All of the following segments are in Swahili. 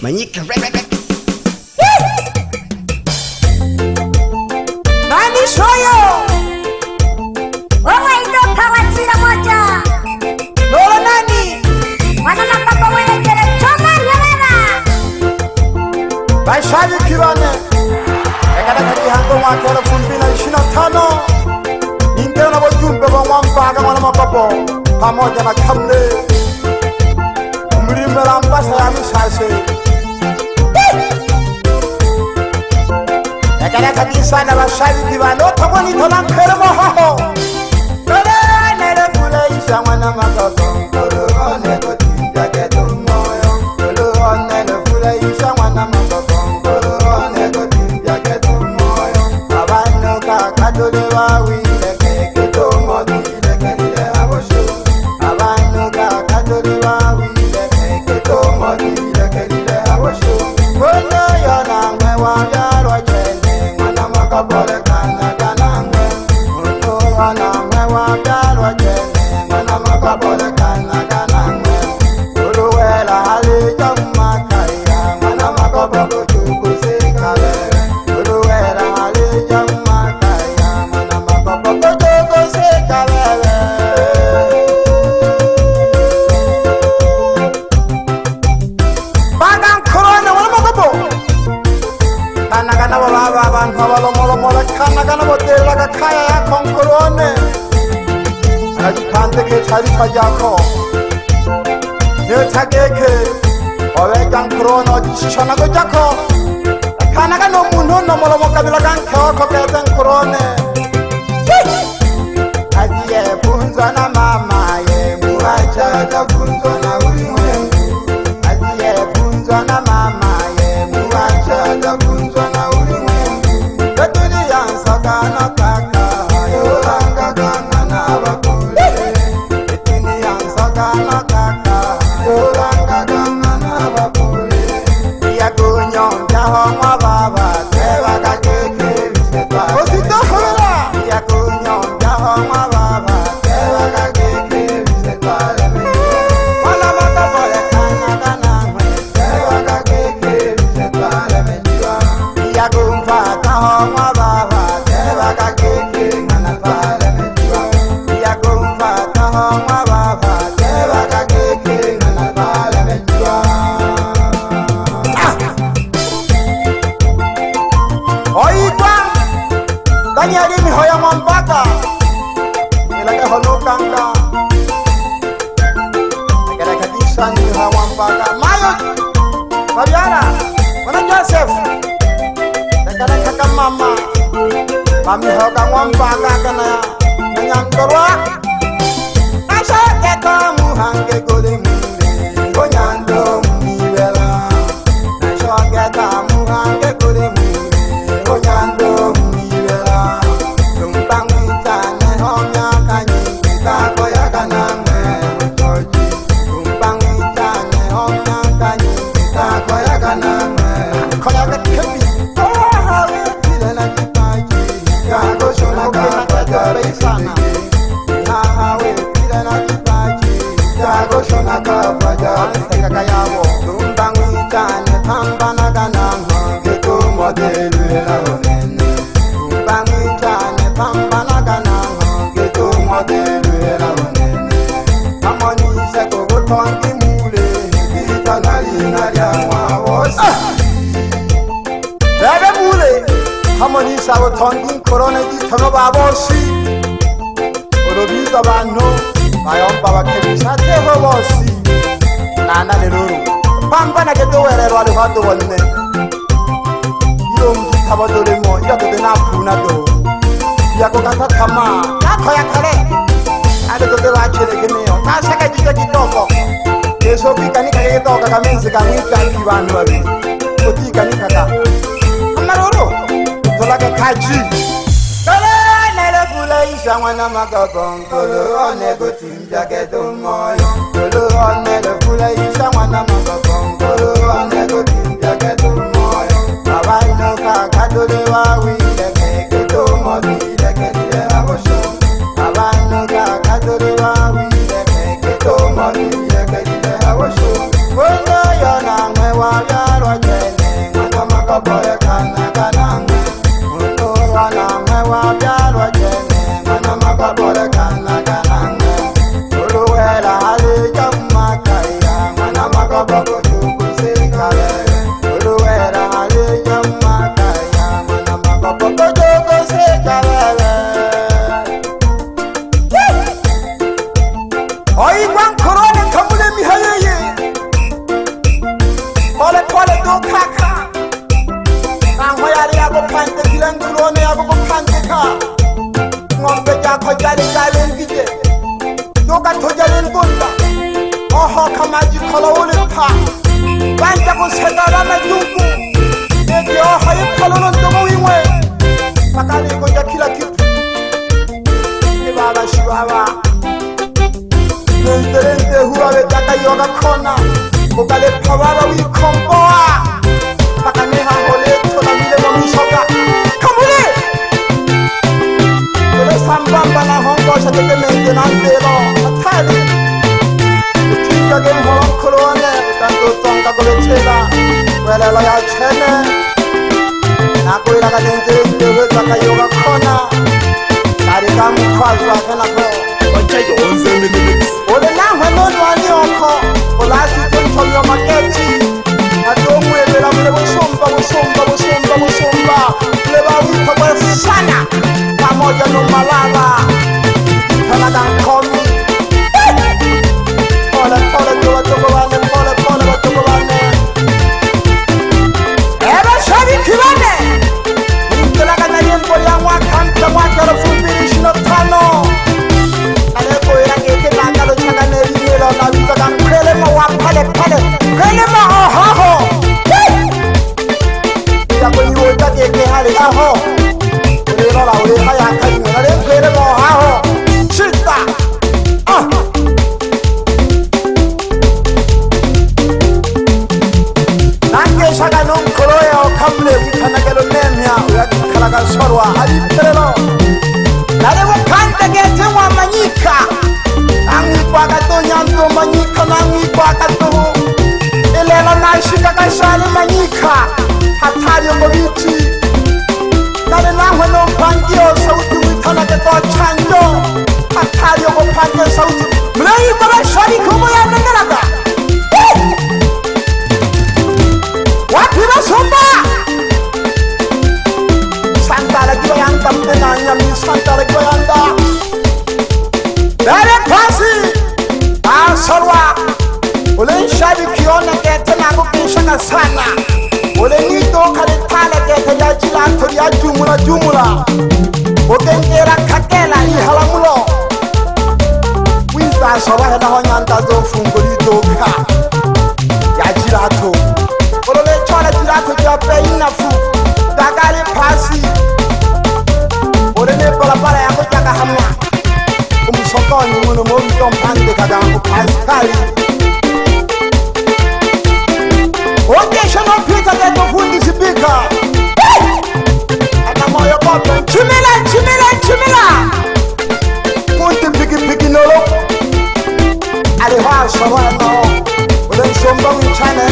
Manyika records. Nani shoyo wewe ndo Pawa TILA moja Lola nani wana makapa wele jele choma nyelena Baishaji kirane Ekada kati hango mwaka 2025 Nindeo na wajumbe wa mbaga wana makapo pamoja na kamle Mlimela mbasa ya misase Ekada kati sana bashaji kirane Otaboni tola nkere mohoho Kale nere fule isha wana makapo Kolo one kotinja keto moyo Kolo one nere fule isha wana makapo Kolo one kotinja keto moyo Abano kakadole wawile keketo modile kelile abosho Abano kakadole wawile keketo modile kelile abosho Kono yona ngwe wabyarwa chene Mwana makapole kana kana ngwe Kono yona ngwe wabyarwa chene Mwana makapole kana kana ngwe Uluwela halija mmakaya Mwana makapole chukusika wewe Uluwela halija mmakaya Mwana makapole chukusika wewe Bagang korona wana makapo Kana kana wala abantu abalomolomola kana kana botela kakaya ya konkorone Ajipande ke tarifa jako Netageke Owegang korona ojishishana go jako Kana kana umuntu no molomoka bilaganke oko keten korone Ajiye funzo na mama ye muacha funzo na ulimwengu Ajiye funzo na mama ye muacha funzo na ulimwengu Katuli yansoka no kaka Yoranga kanga na bakule Katuli yansoka no kaka Yoranga kanga na bakule Iya kunyonja honga baba Tewa kakeke visetwa Osito hula Iya kunyonja honga baba Tewa kakeke visetwa Wala baka pole kana kana mwe Tewa kakeke visetwa lemenjiwa Iya kumfata honga baba Tewa kakeke ngana pale menjiwa Iya kumfata honga baba Tewa kakeke ngana pale menjiwa Oitwa Dani alimi hoya mbaga Nilake hono kanga Nekere kadisa ni hoya mbaga Mayo Fabiana Wana Joseph Nekere kaka mama Mami hoga mbaga kana Nanyandorwa Asha keka muhange gole mwile Onyando mwibela Asha keka muhange gole mwile Onyando mwibela Tumpangu chane homya kanyi Kako ya kaname utoji Tumpangu chane homya kanyi Kako ya kaname Koya kekebi Hawe tile na jipaji Kako shona kafaja reisana Hawe tile na jipaji Kako shona kafaja Kaka yabo Tumpangu chane pambana kanango Geto modelu ela onene Tumpangu chane pambana kanango Geto modelu ela onene Amoni seko gotongi mule Vita nali nalia mwawosi Bebe mule Amoni seko gotongi korone Vitano babosi Olobiza abantu Bayomba bakebisha teho bosi Nana leluru Pambana geto werero alihado wane Iyo mjitaba dolemo Iyo dobe na puna do Yako kata kama Yako ya kare Ade dobe wachele geneo Kasaka jika jitoko Yeso kika nika ketoka kamenzi kamwita kibanu wabi Kotika nika ka Amaroro Tolake kaji Kale nere fule isha wana magabong Kolo one gotinja keto moyo Kolo one nere fule isha wana magabong Kolo one gotinja keto moyo Abano kakadole wawile keketo modile kelile abosho Abano kakadole wawile keketo modile kelile abosho Kono yona ngwe wabyarwa pole do kaka nangwe yari yako pante kile nkulone yako kupante ka ngombe jako jari jari ngije yoga tojari ngunda oho kamaji kola ule pa banja kusekala na jungu eke oho yipalono ndogo wimwe makani koja kila kitu nibaba shibaba nenderende huwa wetaka yoga kona ukale pawara wikomboa makani hangole tola mile mamishoka kamule ule sambamba na hongo shateke mende na ndelo atali utinga gen holong kolone utando tonga goletela welela ya chene nako ilaga nenderende wetaka yoga kona karika mkwazwa kena ko gochajo ole nangwe nonwani oko olasi tontomyo maketi atomwebela mule busumba leba wipa kwa sana pamoja no malaba kalaga nkomi pole do watogobane pole watogobane eba shari kibane kalaga na yembo ya mwaka mwaka 2025 aleko irangeke langalo changane limelo na vita kan kwele mo wa pale kwele mo oho ya ko yiwo take ke hali aho ure la ure haya kai ngale kwele mo aho chita nange shaga non koloya o kamle kana gelo nemya ya kala ga sorwa ali terelo nare wo kante ke twa Manyika angi kwa kato nyanto Manyika nangi kwa kato ilelo na shika ka shali Manyika hatari ngo biti nare nangwe no pangio sauti witana ke to chanjo hatari ngo pangio sauti mlai baba shali kumo ya nangalaga wapi basomba santara kiwa yanda mtena nyami santara kiwa yanda dare pasi asorwa ole shabi kiona kete na kukishaka sana ole nito kare tala kete ya jila tori ya jumula okengera kakela ihalamulo wiza sorwa hena honyanda zo fungoli doka ya jila to ole chora jila to ya pe inafu dagale pasi ole ne pala ya ko jaga hamwa umusokoni muno mo mtompande kada ko paskali oke shono pita ke to fundi sibika ana moyo ko chimila fundi piki nolo ale ha shawano ole somba wichane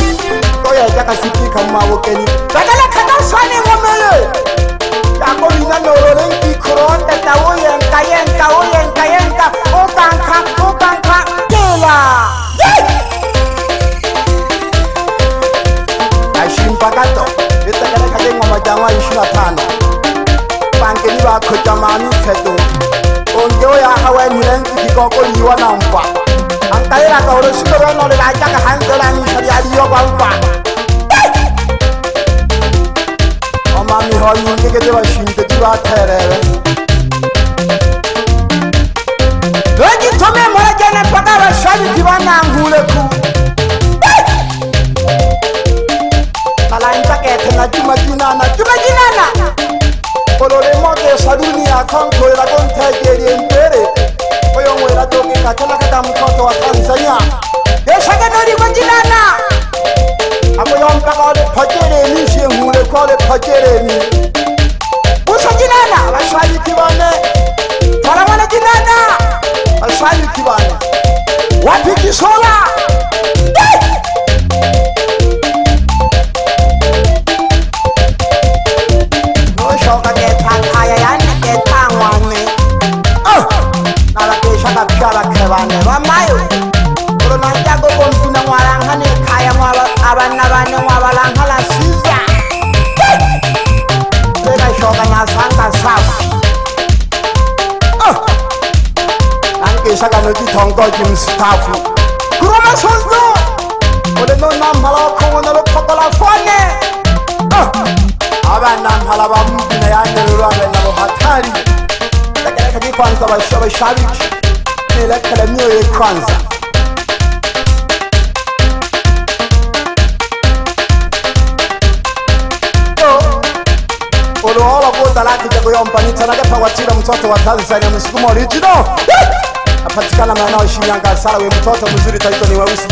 to ya jaga sibika mawokeni dagala kada sane ngomele yako bina nolo lenki koronda tawoyen kayenka okanka kela ashimpakato itakale kage ngoma jangwa 25 pangeni ba khotamani feto onjo ya hawa ni lenki kikoko liwa na mfa ankaira ka oro sikoro no le aja ka handela ni shari aliyo kwa mfa mami hoyi ngeke ba shinte tiba terere Roji tome mora jana pakara shali tibana ngule ku Malanta kete na juma jinana Kolore moke saluni ya konko ila konta jeri mbere Oyo mwela toke katona kata mkoto wa Tanzania Yeshaka nori kwa jinana Ako yompaka ole pajere ni she ngule kwa ole pajere ni Usa jinana washali tibane Talawana jinana washali tibane Wapi kisola No shoka keta kaya yani keta ngwane Nala keshaka pshara kebane Wamayo Kuro nanjago kompina mwaranga ni kaya abana bane mwabalanga la siza Tena shoka nyasanga safu Anke shaka no jitongo jimstafu Kuroma sonzo Ole no namhala kongo fone lukokola fone abana mpala bamubina yandelelwa benabo hatari lekeleka kikwanza bashabiki nilekele myoyo kwanza Olola kuta laki jago yompa nitanage Pawa TILA mtoto wa Tanzania msukumo original apatikana maeneo Shinyanga sala we mtoto mzuri taito ni weusi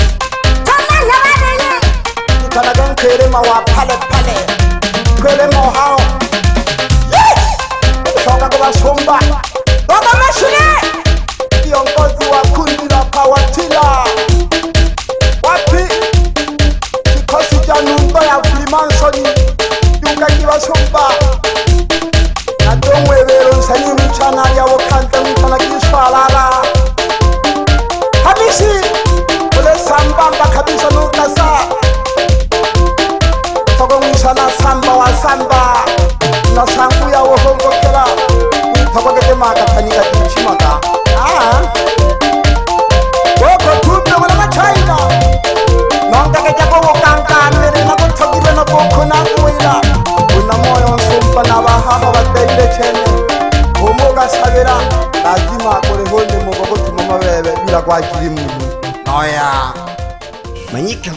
nitanage nkelema wa pale nkelema hao shoka kwa shomba baba mashine kiongozi wa kundi la Pawa TILA wapi kikosi cha nungo ya Freemansoni yukakiwa shomba Adongwebero nsani mchana ya wakanta mchana kishwalala Hamisi ule sambamba kabisa nukasa Togo mchana samba wa samba na sangu ya wohongo kela Togo gete maka tanika kimchimaka Woko tupe wala machina Nonga kejako wakanga Nere na kutogibe na boko na kuwila Una moyo nsumpa na bahaha batende chene Umuga sabira lazima akore honde mugogo tumama bebe bila kwa akili mungu Noya Manyika